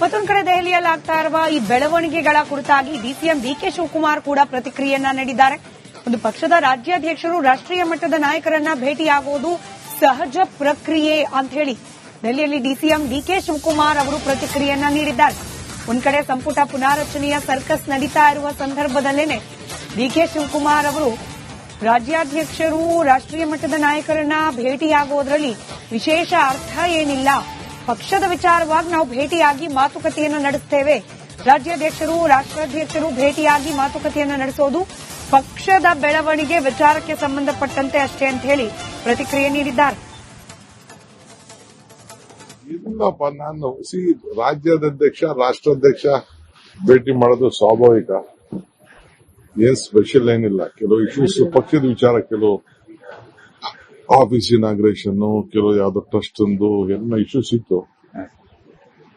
ಮತ್ತೊಂದು ಕಡೆ ದೆಹಲಿಯಲ್ಲಿ ಆಗ್ತಾ ಇರುವ ಈ ಬೆಳವಣಿಗೆಗಳ ಕುರಿತಾಗಿ ಡಿಸಿಎಂ ಡಿಕೆ ಶಿವಕುಮಾರ್ ಕೂಡ ಪ್ರತಿಕ್ರಿಯೆಯನ್ನ ನೀಡಿದ್ದಾರೆ. ಒಂದು ಪಕ್ಷದ ರಾಜ್ಯಾಧ್ಯಕ್ಷರು ರಾಷ್ಟ್ರೀಯ ಮಟ್ಟದ ನಾಯಕರನ್ನ ಭೇಟಿಯಾಗುವುದು ಸಹಜ ಪ್ರಕ್ರಿಯೆ ಅಂತ ಹೇಳಿ ದೆಹಲಿಯಲ್ಲಿ ಡಿಸಿಎಂ ಡಿಕೆ ಶಿವಕುಮಾರ್ ಅವರು ಪ್ರತಿಕ್ರಿಯೆಯನ್ನ ನೀಡಿದ್ದಾರೆ. ಒಂದ್ ಕಡೆ ಸಂಪುಟ ಪುನಾರಚನೆಯ ಸರ್ಕಸ್ ನಡೀತಾ ಇರುವ ಸಂದರ್ಭದಲ್ಲೇನೆ ಡಿಕೆ ಶಿವಕುಮಾರ್ ಅವರು ರಾಜ್ಯಾಧ್ಯಕ್ಷರು ರಾಷ್ಟ್ರೀಯ ಮಟ್ಟದ ನಾಯಕರನ್ನ ಭೇಟಿಯಾಗುವುದರಲ್ಲಿ ವಿಶೇಷ ಅರ್ಥ ಏನಿಲ್ಲ, ಪಕ್ಷದ ವಿಚಾರವಾಗಿ ನಾವು ಭೇಟಿಯಾಗಿ ಮಾತುಕತೆಯನ್ನು ನಡೆಸುತ್ತೇವೆ, ರಾಜ್ಯಾಧ್ಯಕ್ಷರು ರಾಷ್ಟ್ರಾಧ್ಯಕ್ಷರು ಭೇಟಿಯಾಗಿ ಮಾತುಕತೆಯನ್ನು ನಡೆಸೋದು ಪಕ್ಷದ ಬೆಳವಣಿಗೆ ವಿಚಾರಕ್ಕೆ ಸಂಬಂಧಪಟ್ಟಂತೆ ಅಷ್ಟೇ ಅಂತ ಹೇಳಿ ಪ್ರತಿಕ್ರಿಯೆ ನೀಡಿದ್ದಾರೆ. ಇಲ್ಲಪ್ಪ, ನಾನು ರಾಜ್ಯಾಧ್ಯಕ್ಷ ರಾಷ್ಟ್ರಾಧ್ಯಕ್ಷ ಭೇಟಿ ಮಾಡೋದು ಸ್ವಾಭಾವಿಕ, ಏನ್ ಸ್ಪೆಷಲ್ ಏನಿಲ್ಲ. ಕೆಲವು ಇಶ್ಯೂಸ್ ಪಕ್ಷದ ವಿಚಾರ, ಕೆಲವು ಆಫೀಸ್ ಇನಾಗ್ರೇಷನ್, ಕೆಲವು ಯಾವ್ದೋ ಟ್ರಸ್ಟ್ ಒಂದು ಎಲ್ಲ ಇಶ್ಯೂಸ್ ಇತ್ತು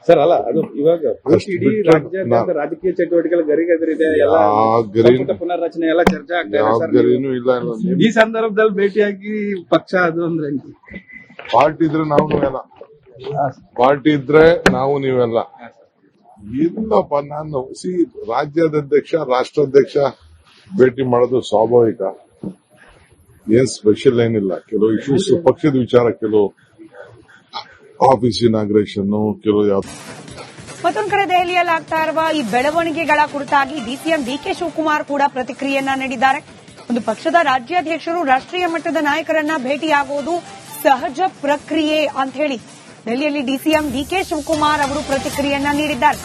ಸರ್. ಅಲ್ಲ, ಅದು ಇವಾಗ ಇಡೀ ರಾಜ್ಯಾದ್ಯಂತ ರಾಜಕೀಯ ಚಟುವಟಿಕೆಗಳ ಗರಿಗೆದರಿದೆ, ಪುನರ್ರಚನೆ ಎಲ್ಲ ಚರ್ಚೆ ಆಗ್ತಾ ಇದೆ. ಈ ಸಂದರ್ಭದಲ್ಲಿ ಭೇಟಿಯಾಗಿ ಪಕ್ಷ ಅದು ಅಂದ್ರೆ ಪಾರ್ಟಿ ಇದ್ರೆ ನಾವು ನೀವೆಲ್ಲ, ಪಾರ್ಟಿ ಇದ್ರೆ ನಾವು ನೀವೆಲ್ಲ. ಇಲ್ಲಪ್ಪ, ನಾನು ರಾಜ್ಯಾಧ್ಯಕ್ಷ ರಾಷ್ಟ್ರಾಧ್ಯಕ್ಷ ಭೇಟಿ ಮಾಡೋದು ಸ್ವಾಭಾವಿಕ, ಏನ್ ಸ್ಪೆಷಲ್ ಏನಿಲ್ಲ. ಕೆಲವು ಇಶ್ಯೂಸ್ ಪಕ್ಷದ ವಿಚಾರ, ಕೆಲವು ಆಫೀಸ್ ಇನಾಗ್ರೇಷನ್, ಕೆಲವು ಯಾವ್ದು. ಮತ್ತೊಂದು ಕಡೆ ದೆಹಲಿಯಲ್ಲಿ ಆಗ್ತಾ ಇರುವ ಈ ಬೆಳವಣಿಗೆಗಳ ಕುರಿತಾಗಿ ಡಿಸಿಎಂ ಡಿಕೆ ಶಿವಕುಮಾರ್ ಕೂಡ ಪ್ರತಿಕ್ರಿಯೆಯನ್ನ ನೀಡಿದ್ದಾರೆ. ಒಂದು ಪಕ್ಷದ ರಾಜ್ಯಾಧ್ಯಕ್ಷರು ರಾಷ್ಟ್ರೀಯ ಮಟ್ಟದ ನಾಯಕರನ್ನ ಭೇಟಿಯಾಗುವುದು ಸಹಜ ಪ್ರಕ್ರಿಯೆ ಅಂತ ಹೇಳಿ ದೆಹಲಿಯಲ್ಲಿ ಡಿಸಿಎಂ ಡಿಕೆ ಶಿವಕುಮಾರ್ ಅವರು ಪ್ರತಿಕ್ರಿಯೆಯನ್ನ ನೀಡಿದ್ದಾರೆ.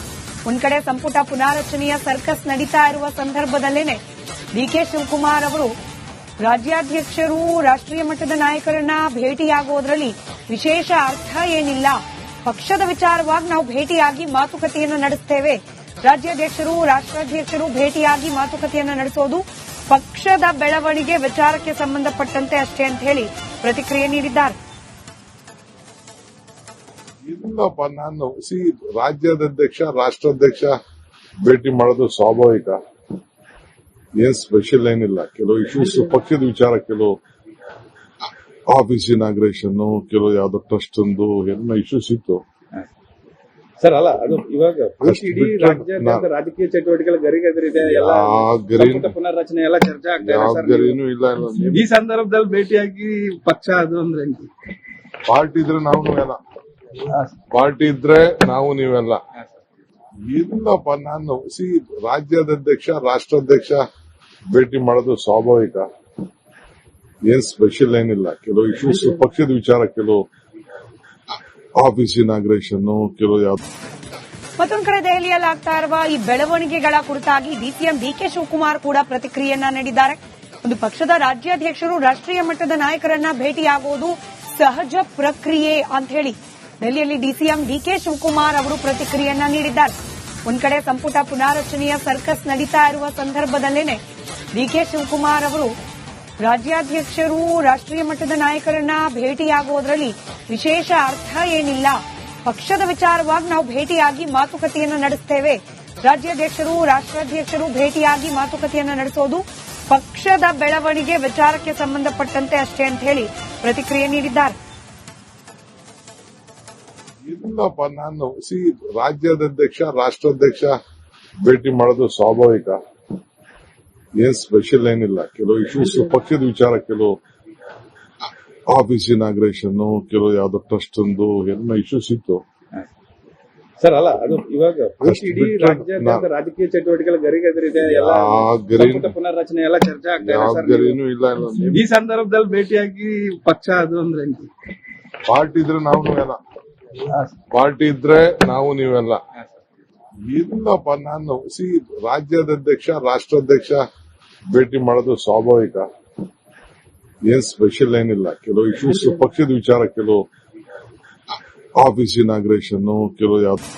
ಒಂದ್ ಕಡೆ ಸಂಪುಟ ಪುನಾರಚನೆಯ ಸರ್ಕಸ್ ನಡೀತಾ ಇರುವ ಸಂದರ್ಭದಲ್ಲೇನೆ ಡಿಕೆ ಶಿವಕುಮಾರ್ ಅವರು ರಾಜ್ಯಾಧ್ಯಕ್ಷರು ರಾಷ್ಟ್ರೀಯ ಮಟ್ಟದ ನಾಯಕರನ್ನ ಭೇಟಿಯಾಗುವುದರಲ್ಲಿ ವಿಶೇಷ ಅರ್ಥ ಏನಿಲ್ಲ, ಪಕ್ಷದ ವಿಚಾರವಾಗಿ ನಾವು ಭೇಟಿಯಾಗಿ ಮಾತುಕತೆಯನ್ನು ನಡೆಸುತ್ತೇವೆ, ರಾಜ್ಯಾಧ್ಯಕ್ಷರು ರಾಷ್ಟ್ರಾಧ್ಯಕ್ಷರು ಭೇಟಿಯಾಗಿ ಮಾತುಕತೆಯನ್ನು ನಡೆಸೋದು ಪಕ್ಷದ ಬೆಳವಣಿಗೆ ವಿಚಾರಕ್ಕೆ ಸಂಬಂಧಪಟ್ಟಂತೆ ಅಷ್ಟೇ ಅಂತ ಹೇಳಿ ಪ್ರತಿಕ್ರಿಯೆ ನೀಡಿದ್ದಾರೆ. ಇಲ್ಲಪ್ಪ, ನಾನು ರಾಜ್ಯಾಧ್ಯಕ್ಷ ರಾಷ್ಟ್ರಾಧ್ಯಕ್ಷ ಭೇಟಿ ಮಾಡೋದು ಸ್ವಾಭಾವಿಕ, ಏನ್ ಸ್ಪೆಷಲ್ ಏನಿಲ್ಲ. ಕೆಲವು ಇಶ್ಯೂಸ್ ಪಕ್ಷದ ವಿಚಾರ, ಕೆಲವು ಆಫೀಸ್ ಇನಾಗ್ರೇಷನ್, ಕೆಲವು ಯಾವ್ದೋ ಟ್ರಸ್ಟ್ ಒಂದು ಎಲ್ಲ ಇಶ್ಯೂಸ್ ಇತ್ತು ಸರ್. ಅಲ್ಲ, ಅದು ಇವಾಗ ಇಡೀ ರಾಜ್ಯಾದ್ಯಂತ ರಾಜಕೀಯ ಚಟುವಟಿಕೆಗಳ ಗರಿಗೆದರಿದೆ, ಪುನರ್ರಚನೆ ಎಲ್ಲ ಚರ್ಚೆ ಆಗ್ತಾ ಇದೆ. ಈ ಸಂದರ್ಭದಲ್ಲಿ ಭೇಟಿಯಾಗಿ ಪಕ್ಷ ಅದು ಅಂದ್ರೆ ಪಾರ್ಟಿ ಇದ್ರೆ ನಾವು ನೀವೆಲ್ಲ, ಪಾರ್ಟಿ ಇದ್ರೆ ನಾವು ನೀವೆಲ್ಲ. ಇಲ್ಲಪ್ಪ, ನಾನು ರಾಜ್ಯಾಧ್ಯಕ್ಷ ರಾಷ್ಟ್ರಾಧ್ಯಕ್ಷ ಭೇಟಿ ಮಾಡೋದು ಸ್ವಾಭಾವಿಕ, ಏನ್ ಸ್ಪೆಷಲ್ ಏನಿಲ್ಲ. ಕೆಲವು ಇಶ್ಯೂಸ್ ಪಕ್ಷದ ವಿಚಾರ, ಕೆಲವು ಆಫೀಸ್ ಇನಾಗ್ರೇಷನ್, ಕೆಲವು ಯಾವ್ದು. ಮತ್ತೊಂದು ಕಡೆ ದೆಹಲಿಯಲ್ಲಿ ಆಗ್ತಾ ಇರುವ ಈ ಬೆಳವಣಿಗೆಗಳ ಕುರಿತಾಗಿ ಡಿಸಿಎಂ ಡಿಕೆ ಶಿವಕುಮಾರ್ ಕೂಡ ಪ್ರತಿಕ್ರಿಯೆಯನ್ನ ನೀಡಿದ್ದಾರೆ. ಒಂದು ಪಕ್ಷದ ರಾಜ್ಯಾಧ್ಯಕ್ಷರು ರಾಷ್ಟ್ರೀಯ ಮಟ್ಟದ ನಾಯಕರನ್ನ ಭೇಟಿಯಾಗುವುದು ಸಹಜ ಪ್ರಕ್ರಿಯೆ ಅಂತ ಹೇಳಿ ದೆಹಲಿಯಲ್ಲಿ ಡಿಸಿಎಂ ಡಿಕೆ ಶಿವಕುಮಾರ್ ಅವರು ಪ್ರತಿಕ್ರಿಯೆಯನ್ನ ನೀಡಿದ್ದಾರೆ. ಒಂದ್ ಕಡೆ ಸಂಪುಟ ಪುನಾರಚನೆಯ ಸರ್ಕಸ್ ನಡೀತಾ ಇರುವ ಸಂದರ್ಭದಲ್ಲೇನೆ ಡಿಕೆ ಶಿವಕುಮಾರ್ ಅವರು ರಾಜ್ಯಾಧ್ಯಕ್ಷರು ರಾಷ್ಟ್ರೀಯ ಮಟ್ಟದ ನಾಯಕರನ್ನ ಭೇಟಿಯಾಗುವುದರಲ್ಲಿ ವಿಶೇಷ ಅರ್ಥ ಏನಿಲ್ಲ, ಪಕ್ಷದ ವಿಚಾರವಾಗಿ ನಾವು ಭೇಟಿಯಾಗಿ ಮಾತುಕತೆಯನ್ನು ನಡೆಸುತ್ತೇವೆ, ರಾಜ್ಯಾಧ್ಯಕ್ಷರು ರಾಷ್ಟ್ರಾಧ್ಯಕ್ಷರು ಭೇಟಿಯಾಗಿ ಮಾತುಕತೆಯನ್ನು ನಡೆಸೋದು ಪಕ್ಷದ ಬೆಳವಣಿಗೆ ವಿಚಾರಕ್ಕೆ ಸಂಬಂಧಪಟ್ಟಂತೆ ಅಷ್ಟೇ ಅಂತ ಹೇಳಿ ಪ್ರತಿಕ್ರಿಯೆ ನೀಡಿದ್ದಾರೆ. ಇಲ್ಲಪ್ಪ, ನಾನು ರಾಜ್ಯಾಧ್ಯಕ್ಷ ರಾಷ್ಟ್ರಾಧ್ಯಕ್ಷ ಭೇಟಿ ಮಾಡೋದು ಸ್ವಾಭಾವಿಕ, ಏನ್ ಸ್ಪೆಷಲ್ ಏನಿಲ್ಲ. ಕೆಲವು ಇಶ್ಯೂಸ್ ಪಕ್ಷದ ವಿಚಾರ, ಕೆಲವು ಆಫೀಸ್ ಇನಾಗ್ರೇಷನ್, ಕೆಲವು ಯಾವ್ದೋ ಟ್ರಸ್ಟ್ ಒಂದು ಎಲ್ಲ ಇಶ್ಯೂಸ್ ಇತ್ತು ಸರ್. ಅಲ್ಲ, ಅದು ಇವಾಗ ಇಡೀ ರಾಜ್ಯಾದ್ಯಂತ ರಾಜಕೀಯ ಚಟುವಟಿಕೆಗಳ ಗರಿಗೆದರಿದೆ, ಪುನರ್ರಚನೆ ಎಲ್ಲ ಚರ್ಚೆ ಆಗ್ತಾ ಇದೆ. ಈ ಸಂದರ್ಭದಲ್ಲಿ ಭೇಟಿಯಾಗಿ ಪಕ್ಷ ಅದು ಅಂದ್ರೆ ಪಾರ್ಟಿ ಇದ್ರೆ ನಾವು ನೀವೆಲ್ಲ, ಪಾರ್ಟಿ ಇದ್ರೆ ನಾವು ನೀವೆಲ್ಲ. ಇಲ್ಲಪ್ಪ, ನಾನು ರಾಜ್ಯಾಧ್ಯಕ್ಷ ರಾಷ್ಟ್ರಾಧ್ಯಕ್ಷ ಭೇಟಿ ಮಾಡೋದು ಸ್ವಾಭಾವಿಕ, ಏನ್ ಸ್ಪೆಷಲ್ ಏನಿಲ್ಲ. ಕೆಲವು ಇಶ್ಯೂಸ್ ಪಕ್ಷದ ವಿಚಾರ, ಕೆಲವು ಆಫೀಸ್ ಇನಾಗ್ರೇಷನ್, ಕೆಲವು ಯಾವ್ದು.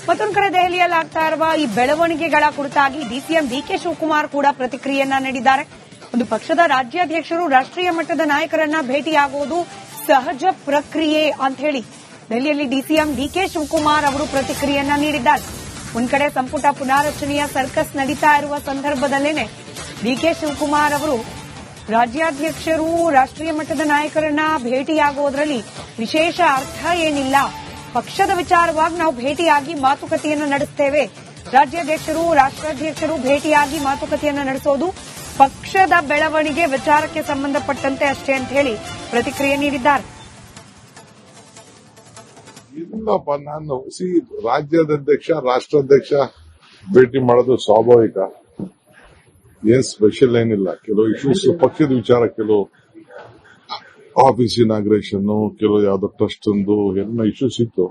ಮತ್ತೊಂದು ಕಡೆ ದೆಹಲಿಯಲ್ಲಿ ಆಗ್ತಾ ಇರುವ ಈ ಬೆಳವಣಿಗೆಗಳ ಕುರಿತಾಗಿ ಡಿಸಿಎಂ ಡಿಕೆ ಶಿವಕುಮಾರ್ ಕೂಡ ಪ್ರತಿಕ್ರಿಯೆಯನ್ನ ನೀಡಿದ್ದಾರೆ. ಒಂದು ಪಕ್ಷದ ರಾಜ್ಯಾಧ್ಯಕ್ಷರು ರಾಷ್ಟ್ರೀಯ ಮಟ್ಟದ ನಾಯಕರನ್ನ ಭೇಟಿಯಾಗುವುದು ಸಹಜ ಪ್ರಕ್ರಿಯೆ ಅಂತ ಹೇಳಿ ದೆಹಲಿಯಲ್ಲಿ ಡಿಸಿಎಂ ಡಿಕೆ ಶಿವಕುಮಾರ್ ಅವರು ಪ್ರತಿಕ್ರಿಯೆಯನ್ನ ನೀಡಿದ್ದಾರೆ. ಒಂದ್ ಕಡೆ ಸಂಪುಟ ಪುನಾರಚನೆಯ ಸರ್ಕಸ್ ನಡೀತಾ ಇರುವ ಸಂದರ್ಭದಲ್ಲೇನೆ ಡಿಕೆ ಶಿವಕುಮಾರ್ ಅವರು ರಾಜ್ಯಾಧ್ಯಕ್ಷರು ರಾಷ್ಟ್ರೀಯ ಮಟ್ಟದ ನಾಯಕರನ್ನ ಭೇಟಿಯಾಗುವುದರಲ್ಲಿ ವಿಶೇಷ ಅರ್ಥ ಏನಿಲ್ಲ, ಪಕ್ಷದ ವಿಚಾರವಾಗಿ ನಾವು ಭೇಟಿಯಾಗಿ ಮಾತುಕತೆಯನ್ನು ನಡೆಸುತ್ತೇವೆ. ರಾಜ್ಯಾಧ್ಯಕ್ಷರು ರಾಷ್ಟ್ರಾಧ್ಯಕ್ಷರು ಭೇಟಿಯಾಗಿ ಮಾತುಕತೆಯನ್ನು ನಡೆಸೋದು ಪಕ್ಷದ ಬೆಳವಣಿಗೆ ವಿಚಾರಕ್ಕೆ ಸಂಬಂಧಪಟ್ಟಂತೆ ಅಷ್ಟೇ ಅಂತ ಹೇಳಿ ಪ್ರತಿಕ್ರಿಯೆ ನೀಡಿದ್ದಾರೆ. ಇಲ್ಲಪ್ಪ, ನಾನು ರಾಜ್ಯಾಧ್ಯಕ್ಷ ರಾಷ್ಟ್ರಾಧ್ಯಕ್ಷ ಭೇಟಿ ಮಾಡೋದು ಸ್ವಾಭಾವಿಕ. ಏನ್ ಸ್ಪೆಷಲ್ ಏನಿಲ್ಲ. ಕೆಲವು ಇಶ್ಯೂಸ್ ಪಕ್ಷದ ವಿಚಾರ, ಕೆಲವು ಆಫೀಸ್ ಇನಾಗ್ರೇಷನ್, ಕೆಲವು ಯಾವ್ದೋ ಟ್ರಸ್ಟ್ ಒಂದು ಎಲ್ಲ ಇಶ್ಯೂಸ್ ಇತ್ತು.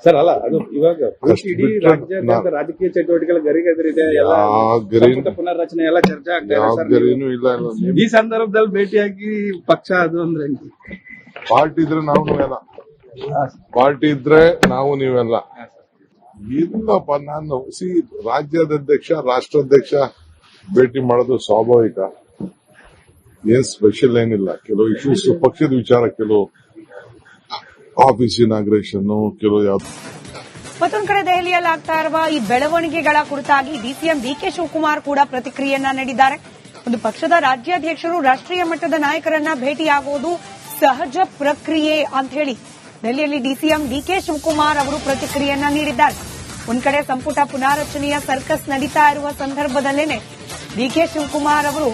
ಸರ್ ಅಲ್ಲ, ಅದು ಇವಾಗ ಇಡೀ ರಾಜ್ಯಾದ್ಯಂತ ರಾಜಕೀಯ ಚಟುವಟಿಕೆಗಳ ಗರಿಗೆದರಿದೆ. ಪುನರ್ರಚನೆ ಎಲ್ಲ ಚರ್ಚೆ ಆಗ್ತಾ ಇಲ್ಲ. ಈ ಸಂದರ್ಭದಲ್ಲಿ ಭೇಟಿಯಾಗಿ ಪಕ್ಷ ಅದು ಅಂದ್ರೆ ಪಾರ್ಟಿ ಇದ್ರೆ ನಾವು ನೀವೆಲ್ಲ, ಪಾರ್ಟಿ ಇದ್ರೆ ನಾವು ನೀವೆಲ್ಲ. ಇಲ್ಲಪ್ಪ, ನಾನು ರಾಜ್ಯಾಧ್ಯಕ್ಷ ರಾಷ್ಟ್ರಾಧ್ಯಕ್ಷ ಭೇಟಿ ಮಾಡೋದು ಸ್ವಾಭಾವಿಕ. ಏನ್ ಸ್ಪೆಷಲ್ ಏನಿಲ್ಲ. ಕೆಲವು ಇಶ್ಯೂಸ್ ಪಕ್ಷದ ವಿಚಾರ, ಕೆಲವು ಆಫೀಸ್ ಇನಾಗ್ರೇಷನ್, ಕೆಲವು ಯಾವ್ದು. ಮತ್ತೊಂದು ಕಡೆ ದೆಹಲಿಯಲ್ಲಿ ಆಗ್ತಾ ಇರುವ ಈ ಬೆಳವಣಿಗೆಗಳ ಕುರಿತಾಗಿ ಡಿಸಿಎಂ ಡಿಕೆ ಶಿವಕುಮಾರ್ ಕೂಡ ಪ್ರತಿಕ್ರಿಯೆಯನ್ನ ನೀಡಿದ್ದಾರೆ. ಒಂದು ಪಕ್ಷದ ರಾಜ್ಯಾಧ್ಯಕ್ಷರು ರಾಷ್ಟ್ರೀಯ ಮಟ್ಟದ ನಾಯಕರನ್ನ ಭೇಟಿಯಾಗುವುದು ಸಹಜ ಪ್ರಕ್ರಿಯೆ ಅಂತ ಹೇಳಿ ದೆಹಲಿಯಲ್ಲಿ ಡಿಸಿಎಂ ಡಿಕೆ ಶಿವಕುಮಾರ್ ಅವರು ಪ್ರತಿಕ್ರಿಯೆಯನ್ನ ನೀಡಿದ್ದಾರೆ. ಒಂದ್ ಕಡೆ ಸಂಪುಟ ಪುನಾರಚನೆಯ ಸರ್ಕಸ್ ನಡೀತಾ ಇರುವ ಸಂದರ್ಭದಲ್ಲೇನೆ ಡಿಕೆ ಶಿವಕುಮಾರ್ ಅವರು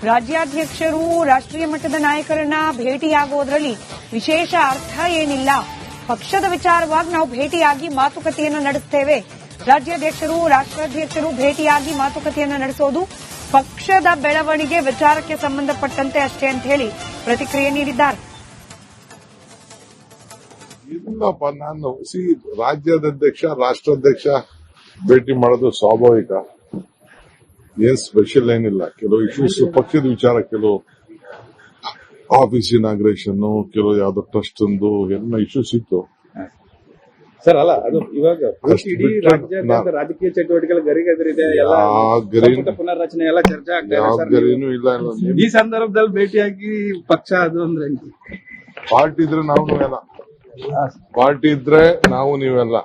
ರಾಜ್ಯಾಧ್ಯಕ್ಷರು ರಾಷ್ಟ್ರೀಯ ಮಟ್ಟದ ನಾಯಕರನ್ನ ಭೇಟಿಯಾಗುವುದರಲ್ಲಿ ವಿಶೇಷ ಅರ್ಥ ಏನಿಲ್ಲ. ಪಕ್ಷದ ವಿಚಾರವಾಗಿ ನಾವು ಭೇಟಿಯಾಗಿ ಮಾತುಕತೆಯನ್ನು ನಡೆಸುತ್ತೇವೆ. ರಾಜ್ಯಾಧ್ಯಕ್ಷರು ರಾಷ್ಟ್ರಾಧ್ಯಕ್ಷರು ಭೇಟಿಯಾಗಿ ಮಾತುಕತೆಯನ್ನು ನಡೆಸೋದು ಪಕ್ಷದ ಬೆಳವಣಿಗೆ ವಿಚಾರಕ್ಕೆ ಸಂಬಂಧಪಟ್ಟಂತೆ ಅಷ್ಟೇ ಅಂತ ಹೇಳಿ ಪ್ರತಿಕ್ರಿಯೆ ನೀಡಿದ್ದಾರೆ. ಇಲ್ಲಪ್ಪ, ನಾನು ರಾಜ್ಯಾಧ್ಯಕ್ಷ ರಾಷ್ಟ್ರಾಧ್ಯಕ್ಷ ಭೇಟಿ ಮಾಡೋದು ಸ್ವಾಭಾವಿಕ. ಏನ್ ಸ್ಪೆಷಲ್ ಏನಿಲ್ಲ. ಕೆಲವು ಇಶ್ಯೂಸ್ ಪಕ್ಷದ ವಿಚಾರ, ಕೆಲವು ಆಫೀಸ್ ಇನಾಗ್ರೇಷನ್, ಕೆಲವು ಯಾವ್ದೋ ಟ್ರಸ್ಟ್ ಒಂದು ಎಲ್ಲ ಇಶ್ಯೂಸ್ ಇತ್ತು. ಸರ್ ಅಲ್ಲ, ಅದು ಇವಾಗ ಇಡೀ ರಾಜ್ಯಾದ್ಯಂತ ರಾಜಕೀಯ ಚಟುವಟಿಕೆಗಳ ಗರಿಗೆದರಿದೆ. ಪುನರ್ರಚನೆ ಎಲ್ಲ ಚರ್ಚೆ ಆಗ್ತಾ ಇಲ್ಲ. ಈ ಸಂದರ್ಭದಲ್ಲಿ ಭೇಟಿಯಾಗಿ ಪಕ್ಷ ಅದು ಅಂದ್ರೆ ಪಾರ್ಟಿ ಇದ್ರೆ ನಾವು ನೀವೆಲ್ಲ, ಪಾರ್ಟಿ ಇದ್ರೆ ನಾವು ನೀವೆಲ್ಲ.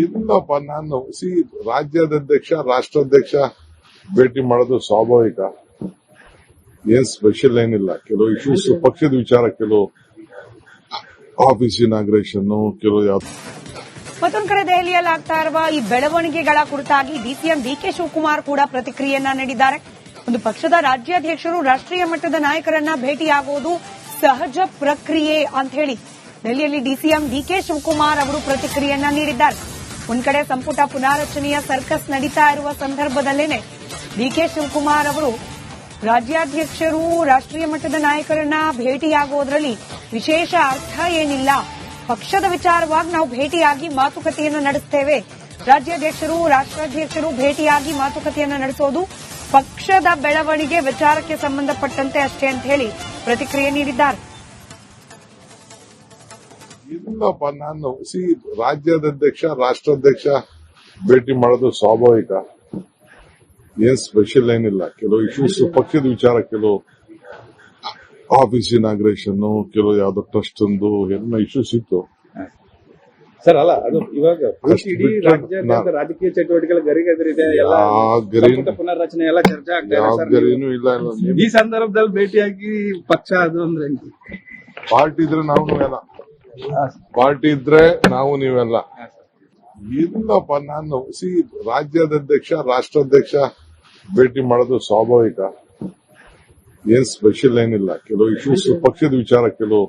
ಇಲ್ಲಪ್ಪ, ನಾನು ರಾಜ್ಯಾಧ್ಯಕ್ಷ ರಾಷ್ಟ್ರಾಧ್ಯಕ್ಷ ಭೇಟಿ ಮಾಡೋದು ಸ್ವಾಭಾವಿಕ. ಏನ್ ಸ್ಪೆಷಲ್ ಏನಿಲ್ಲ. ಕೆಲವು ಇಶ್ಯೂಸ್ ಪಕ್ಷದ ವಿಚಾರ, ಕೆಲವು ಆಫೀಸ್ ಇನಾಗ್ರೇಷನ್, ಕೆಲವು ಯಾವ್ದು. ಮತ್ತೊಂದು ಕಡೆ ದೆಹಲಿಯಲ್ಲಿ ಆಗ್ತಾ ಇರುವ ಈ ಬೆಳವಣಿಗೆಗಳ ಕುರಿತಾಗಿ ಡಿಸಿಎಂ ಡಿಕೆ ಶಿವಕುಮಾರ್ ಕೂಡ ಪ್ರತಿಕ್ರಿಯೆಯನ್ನ ನೀಡಿದ್ದಾರೆ. ಒಂದು ಪಕ್ಷದ ರಾಜ್ಯಾಧ್ಯಕ್ಷರು ರಾಷ್ಟ್ರೀಯ ಮಟ್ಟದ ನಾಯಕರನ್ನ ಭೇಟಿಯಾಗುವುದು ಸಹಜ ಪ್ರಕ್ರಿಯೆ ಅಂತ ಹೇಳಿ ದೆಹಲಿಯಲ್ಲಿ ಡಿಸಿಎಂ ಡಿಕೆ ಶಿವಕುಮಾರ್ ಅವರು ಪ್ರತಿಕ್ರಿಯೆಯನ್ನ ನೀಡಿದ್ದಾರೆ. ಒಂದ್ ಕಡೆ ಸಂಪುಟ ಪುನಾರಚನೆಯ ಸರ್ಕಸ್ ನಡೀತಾ ಇರುವ ಸಂದರ್ಭದಲ್ಲೇನೆ ಡಿಕೆ ಶಿವಕುಮಾರ್ ಅವರು ರಾಜ್ಯಾಧ್ಯಕ್ಷರು ರಾಷ್ಟ್ರೀಯ ಮಟ್ಟದ ನಾಯಕರನ್ನ ಭೇಟಿಯಾಗುವುದರಲ್ಲಿ ವಿಶೇಷ ಅರ್ಥ ಏನಿಲ್ಲ. ಪಕ್ಷದ ವಿಚಾರವಾಗಿ ನಾವು ಭೇಟಿಯಾಗಿ ಮಾತುಕತೆಯನ್ನು ನಡೆಸುತ್ತೇವೆ. ರಾಜ್ಯಾಧ್ಯಕ್ಷರು ರಾಷ್ಟ್ರಾಧ್ಯಕ್ಷರು ಭೇಟಿಯಾಗಿ ಮಾತುಕತೆಯನ್ನು ನಡೆಸೋದು ಪಕ್ಷದ ಬೆಳವಣಿಗೆ ವಿಚಾರಕ್ಕೆ ಸಂಬಂಧಪಟ್ಟಂತೆ ಅಷ್ಟೇ ಅಂತ ಹೇಳಿ ಪ್ರತಿಕ್ರಿಯೆ ನೀಡಿದ್ದಾರೆ. ಇಲ್ಲಪ್ಪ, ನಾನು ರಾಜ್ಯಾಧ್ಯಕ್ಷ ರಾಷ್ಟ್ರಾಧ್ಯಕ್ಷ ಭೇಟಿ ಮಾಡೋದು ಸ್ವಾಭಾವಿಕ. ಏನ್ ಸ್ಪೆಷಲ್ ಏನಿಲ್ಲ. ಕೆಲವು ಇಶ್ಯೂಸ್ ಪಕ್ಷದ ವಿಚಾರ, ಕೆಲವು ಆಫೀಸ್ ಇನಾಗ್ರೇಷನ್, ಕೆಲವು ಯಾವ್ದೋ ಟ್ರಸ್ಟ್ ಒಂದು ಎಲ್ಲ ಇಶ್ಯೂಸ್ ಇತ್ತು. ಸರ್ ಅಲ್ಲ, ಅದು ಇವಾಗ ಇಡೀ ರಾಜ್ಯಾದ್ಯಂತ ರಾಜಕೀಯ ಚಟುವಟಿಕೆಗಳ ಗರಿಗೆದರಿದೆ. ಪುನರ್ರಚನೆ ಎಲ್ಲ ಚರ್ಚೆ ಆಗ್ತಾ ಇಲ್ಲ. ಈ ಸಂದರ್ಭದಲ್ಲಿ ಭೇಟಿಯಾಗಿ ಪಕ್ಷ ಅದು ಅಂದ್ರೆ ಪಾರ್ಟಿ ಇದ್ರೆ ನಾವು ನೀವೆಲ್ಲ, ಪಾರ್ಟಿ ಇದ್ರೆ ನಾವು ನೀವೆಲ್ಲ. ಇಲ್ಲಪ್ಪ, ನಾನು ರಾಜ್ಯಾಧ್ಯಕ್ಷ ರಾಷ್ಟ್ರಾಧ್ಯಕ್ಷ ಭೇಟಿ ಮಾಡೋದು ಸ್ವಾಭಾವಿಕ. ಏನ್ ಸ್ಪೆಷಲ್ ಏನಿಲ್ಲ. ಕೆಲವು ಇಶ್ಯೂಸ್ ಪಕ್ಷದ ವಿಚಾರ, ಕೆಲವು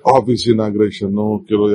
ಆಫೀಸ್ ಇನಾಗ್ರೇಷನ್, ಕೆಲವು